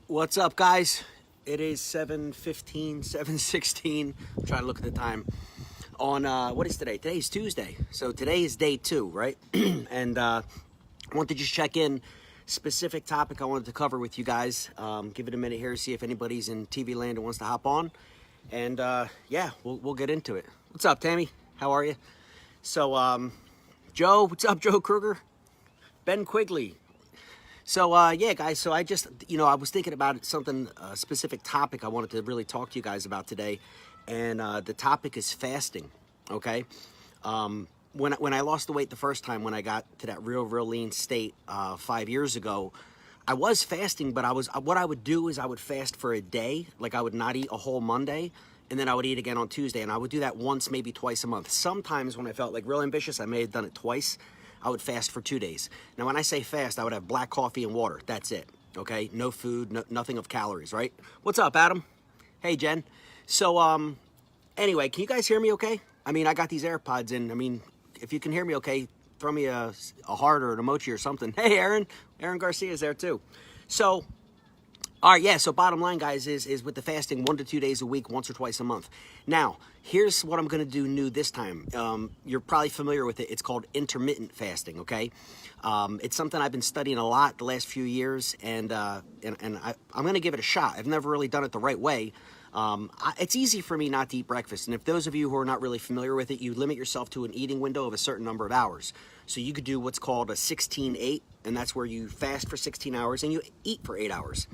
What's up, guys? It is 7:15, 7:16. I'm trying to look at the time. On, what is today? Today's Tuesday. So today is day 2, right? And I want to just check in. Specific topic I wanted to cover with you guys. Give it a minute here, see if anybody's in TV land and wants to hop on. And yeah, we'll get into it. What's up, Tammy? How are you? So, Joe, what's up, Joe Kruger? Ben Quigley. So, yeah, guys, so I just, I was thinking about something, a specific topic I wanted to really talk to you guys about today, and the topic is fasting, okay? When I lost the weight the first time, when I got to that real lean state 5 years ago, I was fasting, but what I would do is I would fast for a day, like I would not eat a whole Monday, and then I would eat again on Tuesday, and I would do that once, maybe twice a month. Sometimes when I felt like real ambitious, I may have done it twice. I would fast for 2 days. Now, when I say fast, I would have black coffee and water. That's it, okay? No food, nothing of calories, right? What's up, Adam? Hey, Jen. So, anyway, can you guys hear me okay? I mean, I got these AirPods in. I mean, if you can hear me okay, throw me a heart or an emoji or something. Hey, Aaron. Aaron Garcia is there, too. So, all right, yeah, so bottom line, guys, is with the fasting 1 to 2 days a week, once or twice a month. Now, here's what I'm going to do new this time. You're probably familiar with it. It's called intermittent fasting, okay? It's something I've been studying a lot the last few years, and I'm going to give it a shot. I've never really done it the right way. It's easy for me not to eat breakfast, and if those of you who are not really familiar with it, you limit yourself to an eating window of a certain number of hours. So you could do what's called a 16-8, and that's where you fast for 16 hours and you eat for 8 hours.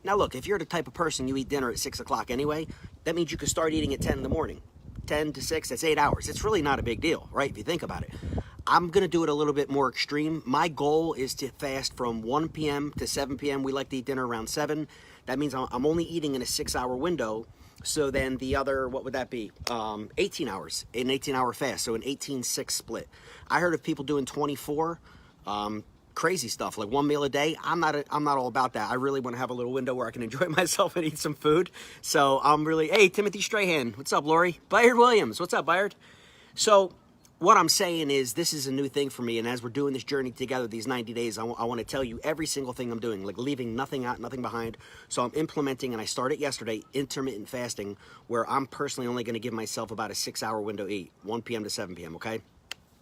Now look, if you're the type of person you eat dinner at 6 o'clock anyway, that means you could start eating at 10 in the morning. 10 to 6, that's 8 hours. It's really not a big deal, right, if you think about it. I'm going to do it a little bit more extreme. My goal is to fast from 1 p.m. to 7 p.m. We like to eat dinner around 7. That means I'm only eating in a 6-hour window. So then the other, what would that be? 18 hours, an 18-hour fast, so an 18-6 split. I heard of people doing 24. Crazy stuff, like 1 meal a day. I'm not all about that. I really want to have a little window where I can enjoy myself and eat some food. So I'm really, hey, Timothy Strahan, what's up, Lori? Bayard Williams, what's up, Bayard? So what I'm saying is this is a new thing for me, and as we're doing this journey together, these 90 days, I want to tell you every single thing I'm doing, like leaving nothing out, nothing behind. So I'm implementing, and I started yesterday, intermittent fasting, where I'm personally only going to give myself about a 6-hour window to eat, 1 p.m. to 7 p.m., okay?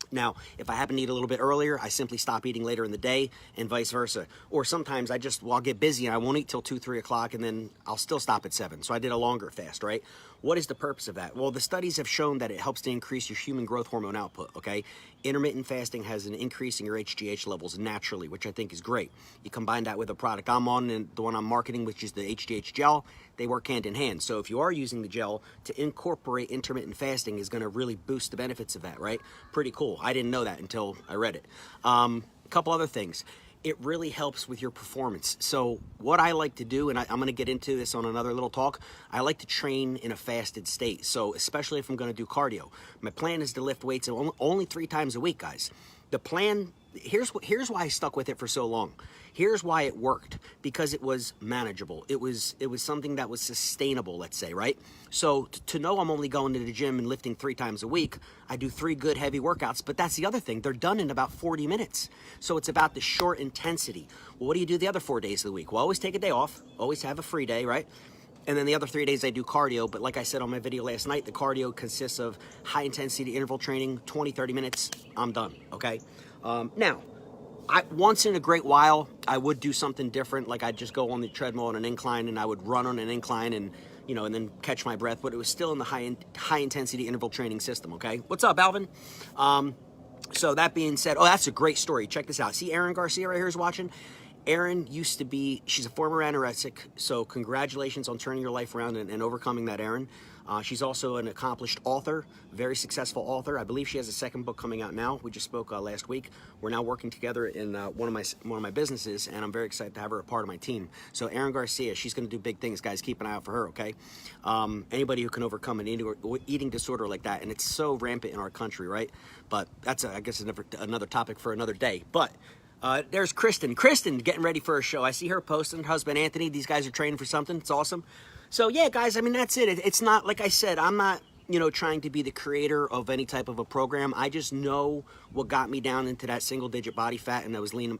Now, if I happen to eat a little bit earlier, I simply stop eating later in the day and vice versa. Or sometimes I'll get busy and I won't eat till 2, 3 o'clock and then I'll still stop at 7. So I did a longer fast, right? What is the purpose of that? Well, the studies have shown that it helps to increase your human growth hormone output, okay? Intermittent fasting has an increase in your HGH levels naturally, which I think is great. You combine that with a product I'm on and the one I'm marketing, which is the HGH gel, they work hand in hand. So if you are using the gel, to incorporate intermittent fasting is going to really boost the benefits of that, right? Pretty cool. I didn't know that until I read it. A couple other things. It really helps with your performance. So what I like to do, and I'm going to get into this on another little talk, I like to train in a fasted state. So especially if I'm going to do cardio. My plan is to lift weights only 3 times a week, guys. The plan, here's why I stuck with it for so long. Here's why it worked, because it was manageable. It was something that was sustainable, let's say, right? So to know I'm only going to the gym and lifting 3 times a week, I do 3 good heavy workouts, but that's the other thing. They're done in about 40 minutes. So it's about the short intensity. Well, what do you do the other 4 days of the week? Well, always take a day off, always have a free day, right? And then the other 3 days I do cardio, but like I said on my video last night, the cardio consists of high intensity interval training, 20, 30 minutes, I'm done, okay? Now, once in a great while, I would do something different, like I'd just go on the treadmill on an incline and I would run on an incline and, and then catch my breath, but it was still in the high intensity interval training system, okay? What's up, Alvin? So that being said, oh, that's a great story. Check this out. See Aaron Garcia right here is watching? Aaron used to be, she's a former anorexic, so congratulations on turning your life around and overcoming that, Aaron. She's also an accomplished author, very successful author. I believe she has a 2nd book coming out now. We just spoke last week. We're now working together in one of my businesses, and I'm very excited to have her a part of my team. So Erin Garcia, she's going to do big things, guys. Keep an eye out for her, okay? Anybody who can overcome an eating disorder like that, and it's so rampant in our country, right? But that's, I guess, another topic for another day. But there's Kristen. Kristen getting ready for a show. I see her posting. Husband Anthony, these guys are training for something. It's awesome. So yeah, guys, I mean, that's it. It's not, like I said, I'm not you know, trying to be the creator of any type of a program. I just know what got me down into that single-digit body fat, and I was lean,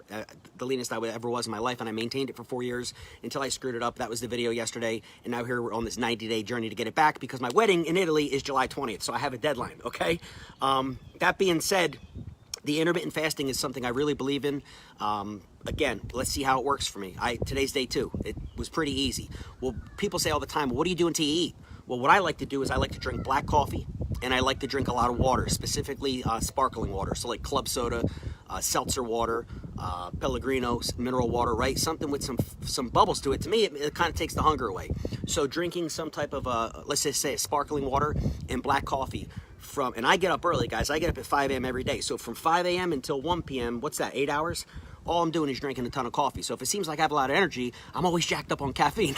the leanest I ever was in my life, and I maintained it for 4 years until I screwed it up. That was the video yesterday, and now here we're on this 90-day journey to get it back because my wedding in Italy is July 20th, so I have a deadline, okay? That being said, the intermittent fasting is something I really believe in. Again, let's see how it works for me. Today's day 2. It was pretty easy. Well, people say all the time, well, what are you doing to eat? Well, what I like to do is I like to drink black coffee, and I like to drink a lot of water, specifically sparkling water. So like club soda, seltzer water, Pellegrino, mineral water, right? Something with some bubbles to it. To me, it kind of takes the hunger away. So drinking some type of, let's just say sparkling water and black coffee and I get up early, guys. I get up at 5 a.m. every day. So from 5 a.m. until 1 p.m., what's that, 8 hours? All I'm doing is drinking a ton of coffee. So if it seems like I have a lot of energy, I'm always jacked up on caffeine.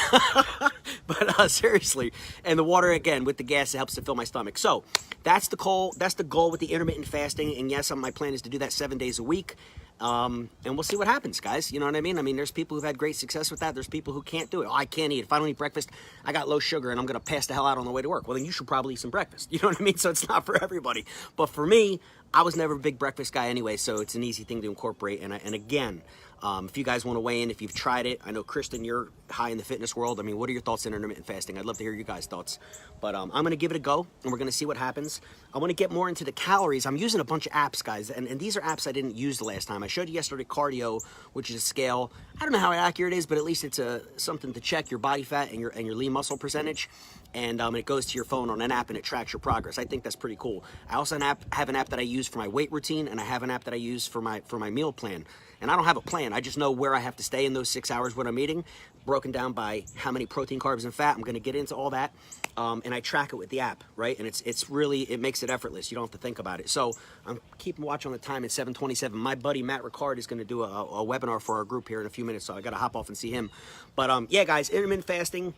But seriously, and the water, again, with the gas, it helps to fill my stomach. So that's the goal. That's the goal with the intermittent fasting. And yes, my plan is to do that 7 days a week. And we'll see what happens, guys. You know what I mean? I mean, there's people who've had great success with that. There's people who can't do it. Oh, I can't eat. If I don't eat breakfast, I got low sugar and I'm going to pass the hell out on the way to work. Well, then you should probably eat some breakfast. You know what I mean? So it's not for everybody. But for me, I was never a big breakfast guy anyway, so it's an easy thing to incorporate. And again, if you guys want to weigh in, if you've tried it, I know, Kristen, you're high in the fitness world. I mean, what are your thoughts on intermittent fasting? I'd love to hear you guys' thoughts. But I'm going to give it a go, and we're going to see what happens. I want to get more into the calories. I'm using a bunch of apps, guys, and these are apps I didn't use the last time. I showed you yesterday Cardio, which is a scale. I don't know how accurate it is, but at least it's something to check your body fat and your lean muscle percentage. And it goes to your phone on an app and it tracks your progress. I think that's pretty cool. I also have an app that I use for my weight routine, and I have an app that I use for my meal plan. And I don't have a plan. I just know where I have to stay in those 6 hours when I'm eating, broken down by how many protein, carbs, and fat. I'm going to get into all that. And I track it with the app, right? And it's really, it makes it effortless. You don't have to think about it. So I'm keeping watch on the time at 7:27. My buddy Matt Ricard is going to do a webinar for our group here in a few minutes, so I got to hop off and see him. But yeah, guys, intermittent fasting.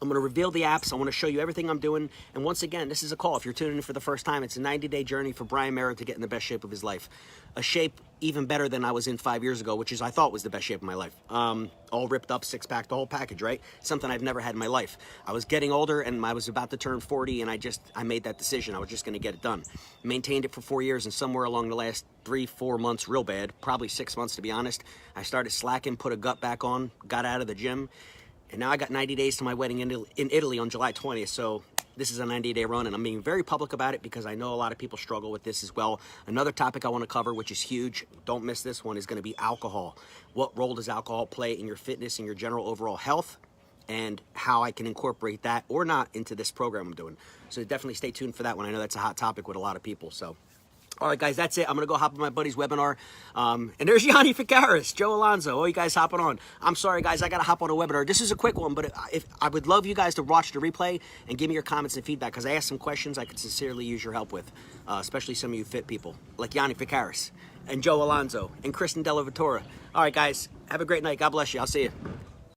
I'm going to reveal the apps. I want to show you everything I'm doing. And once again, this is a call. If you're tuning in for the first time, it's a 90-day journey for Brian Merritt to get in the best shape of his life. A shape even better than I was in 5 years ago, which is I thought was the best shape of my life. All ripped up, six-pack, the whole package, right? Something I've never had in my life. I was getting older, and I was about to turn 40, and I made that decision. I was just going to get it done. Maintained it for 4 years, and somewhere along the last 3-4 months, real bad, probably 6 months to be honest, I started slacking, put a gut back on, got out of the gym. And now I got 90 days to my wedding in Italy on July 20th. So this is a 90-day run, and I'm being very public about it because I know a lot of people struggle with this as well. Another topic I want to cover, which is huge, don't miss this one, is going to be alcohol. What role does alcohol play in your fitness and your general overall health, and how I can incorporate that or not into this program I'm doing. So definitely stay tuned for that one. I know that's a hot topic with a lot of people. So. All right, guys, that's it. I'm going to go hop on my buddy's webinar. And there's Yanni Ficaris, Joe Alonzo. Oh, you guys hopping on. I'm sorry, guys. I got to hop on a webinar. This is a quick one, but if I would love you guys to watch the replay and give me your comments and feedback because I asked some questions I could sincerely use your help with, especially some of you fit people like Yanni Ficaris and Joe Alonzo and Kristen Della Vittora. All right, guys, have a great night. God bless you. I'll see you.